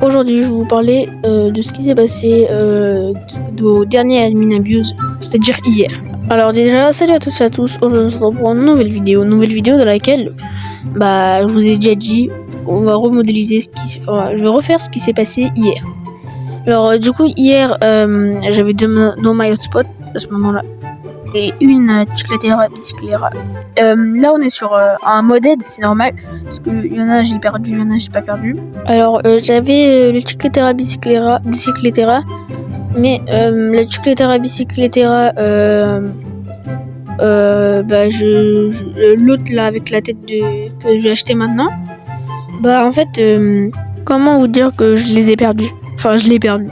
Aujourd'hui, je vais vous parler de ce qui s'est passé au dernier Admin Abuse, c'est-à-dire hier. Alors déjà, salut à tous et à tous, aujourd'hui on se retrouve pour une nouvelle vidéo dans laquelle, je vous ai déjà dit, on va remodéliser je vais refaire ce qui s'est passé hier. Alors du coup, hier, j'avais deux No My Hotspot à ce moment-là, et une Chicletera Biciclera. Là on est sur un modèle, c'est normal, parce que y en a j'ai perdu, y en a j'ai pas perdu. Alors j'avais le Chicletera Biciclera, mais la Chicletera Biciclera, l'autre là avec la tête que j'ai acheté maintenant, en fait, comment vous dire que je les ai perdus. Enfin, je l'ai perdu.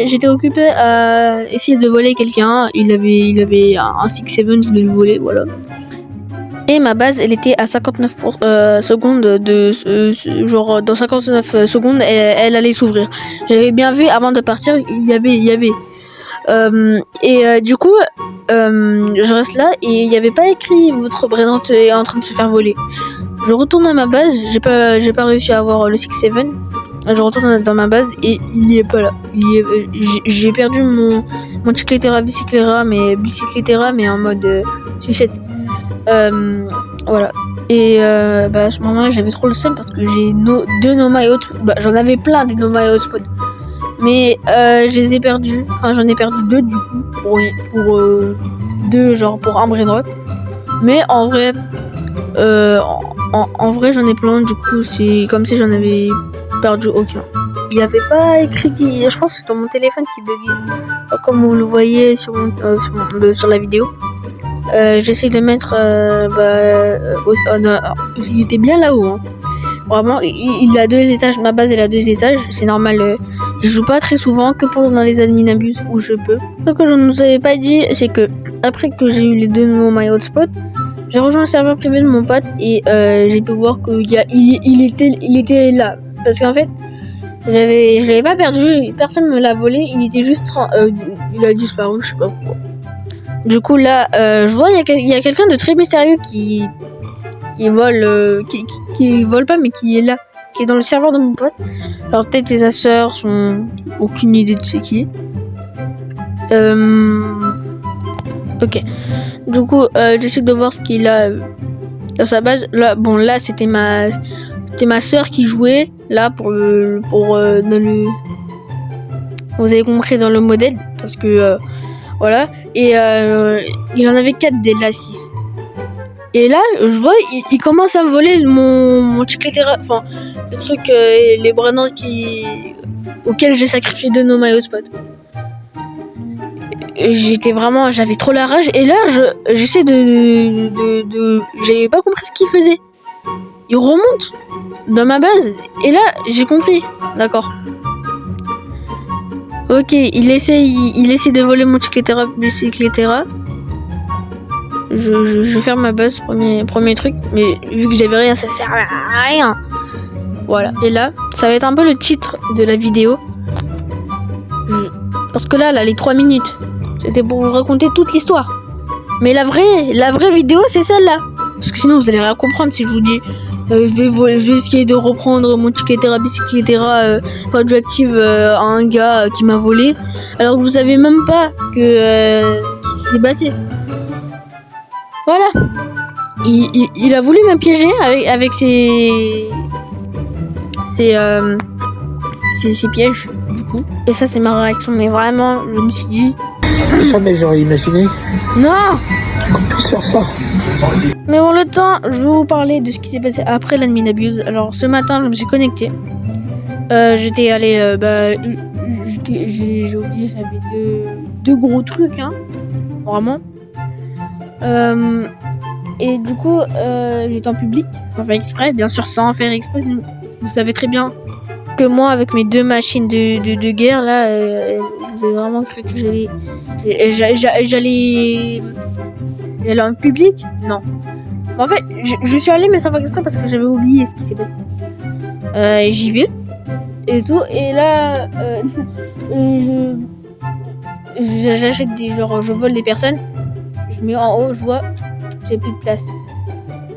J'étais occupé à essayer de voler quelqu'un. Il avait un 6-7, je voulais le voler, voilà. Et ma base, elle était à 59 secondes de genre dans 59 secondes, elle allait s'ouvrir. J'avais bien vu avant de partir, il y avait. Du coup, je reste là et il n'y avait pas écrit votre Brennante est en train de se faire voler. Je retourne à ma base, j'ai pas réussi à avoir le 6-7. Je retourne dans ma base et il n'y est pas là. J'ai perdu mon Chicletera Biciclera, mais en mode sucette. Voilà. Et à ce moment-là, j'avais trop le seum parce que j'ai deux No My Hotspot. J'en avais plein des No My Hotspot. Mais je les ai perdus. Enfin, j'en ai perdu deux du coup. Pour deux, genre pour un brain drop. Mais en vrai, en vrai, j'en ai plein. Du coup, c'est comme si j'en avais perdu aucun. Il n'y avait pas écrit je pense que c'est dans mon téléphone qui buguait. Comme vous le voyez sur la vidéo. J'essaie de mettre il était bien là-haut, hein. Vraiment, il a 2 étages, ma base elle a 2 étages, c'est normal. Je joue pas très souvent, que dans les admin abuse où je peux. Ce que je ne vous avais pas dit, c'est que après que j'ai eu les deux No My Hotspot, j'ai rejoint le serveur privé de mon pote et j'ai pu voir qu'il était là. Parce qu'en fait, je l'avais pas perdu, personne me l'a volé, il était juste il a disparu, je sais pas pourquoi. Du coup là, je vois il y a quelqu'un de très mystérieux qui vole pas, mais qui est là, qui est dans le serveur de mon pote. Alors peut-être ses sœurs sont aucune idée de c'est qui. Ok. Du coup, j'essaie de voir ce qu'il a dans sa base. Là, c'était ma sœur qui jouait là pour dans le. Vous avez compris, dans le modèle, parce que voilà. Et il en avait 4 dès la 6. Et là, je vois, il commence à voler mon Chicletera, enfin, le truc, les Brennantes auxquels j'ai sacrifié 2 No My Hotspot. J'avais trop la rage. Et là, j'essaie j'avais pas compris ce qu'il faisait. Il remonte dans ma base. Et là, j'ai compris. D'accord. Ok, il essaie de voler mon Chicletera Biciclera. Je ferme ma base, premier truc, mais vu que j'avais rien, ça sert à rien. Voilà. Et là, ça va être un peu le titre de la vidéo. Parce que là, les 3 minutes, c'était pour vous raconter toute l'histoire. Mais la vraie vidéo, c'est celle-là. Parce que sinon, vous allez rien comprendre si je vous dis je vais essayer de reprendre mon Chicletera Biciclera radioactive à un gars qui m'a volé. Alors que vous savez même pas que ce qui s'est passé. Voilà. Il a voulu me piéger avec ses pièges, du coup. Et ça, c'est ma réaction. Mais vraiment, je me suis dit... Jamais j'aurais imaginé Non qu'on puisse faire ça. Mais bon, le temps, je vais vous parler de ce qui s'est passé après l'admin abuse. Alors, ce matin, je me suis connecté. J'étais allé... j'ai oublié, j'avais deux gros trucs, hein. Vraiment. Et du coup, j'étais en public, sans faire exprès, bien sûr, sans faire exprès. Vous savez très bien que moi, avec mes 2 machines de guerre, là, vous avez vraiment cru que j'allais en public? Non. En fait, je suis allée, mais sans faire exprès, parce que j'avais oublié ce qui s'est passé. J'y vais, et tout, et là, j'achète je vole des personnes. Je mets en haut, je vois, j'ai plus de place.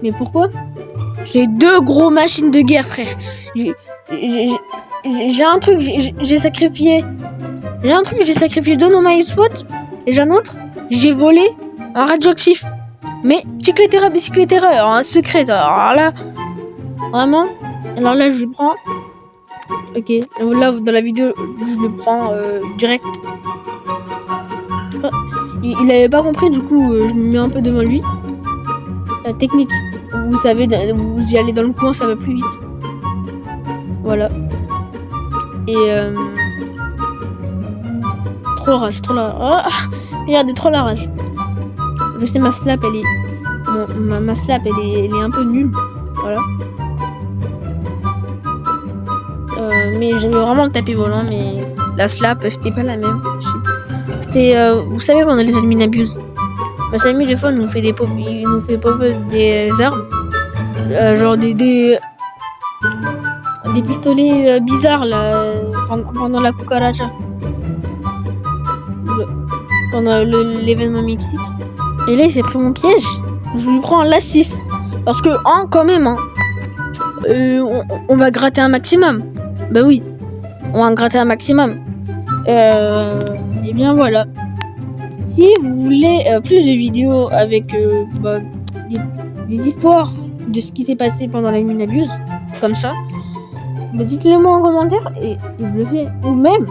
Mais pourquoi? J'ai 2 gros machines de guerre, frère. J'ai un truc, j'ai sacrifié. J'ai un truc, j'ai sacrifié 2 No Spot. Et j'ai un autre, j'ai volé un radioactif. Mais Chicletera, Bicycletera, alors un secret. Alors là, vraiment. Alors là, je le prends. Ok, là, dans la vidéo, je le prends direct. Il avait pas compris, du coup, je me mets un peu devant lui. La technique, vous savez, vous y allez dans le coin, ça va plus vite. Voilà. Et trop la rage, trop la rage. Ah, regardez, trop la rage. Je sais, ma slap, elle est... ma slap, elle est un peu nulle. Voilà. Mais j'avais vraiment le tapis volant, mais la slap, c'était pas la même. C'était, vous savez, pendant les admin abuse, ma famille, des fois, nous fait des pop, il nous fait pop-up des armes. Genre des pistolets bizarres, là, pendant la cucaracha. Pendant l'événement Mexique. Et là, il s'est pris mon piège. Je lui prends la 6. Parce que, quand même, on va gratter un maximum. Bah oui, on va gratter un maximum. Et bien voilà. Si vous voulez plus de vidéos avec des histoires de ce qui s'est passé pendant la Admin Abuse, comme ça, bah dites-le moi en commentaire et je le fais. Ou même,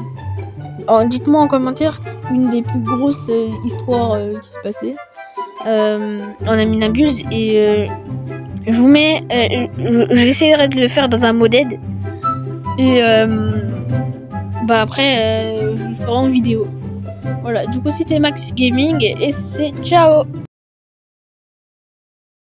dites-moi en commentaire une des plus grosses histoires qui s'est passée en Admin Abuse et je vous mets, j'essaierai de le faire dans un modded et après je vous ferai en vidéo. Voilà, du coup c'était Max Gaming et c'est ciao.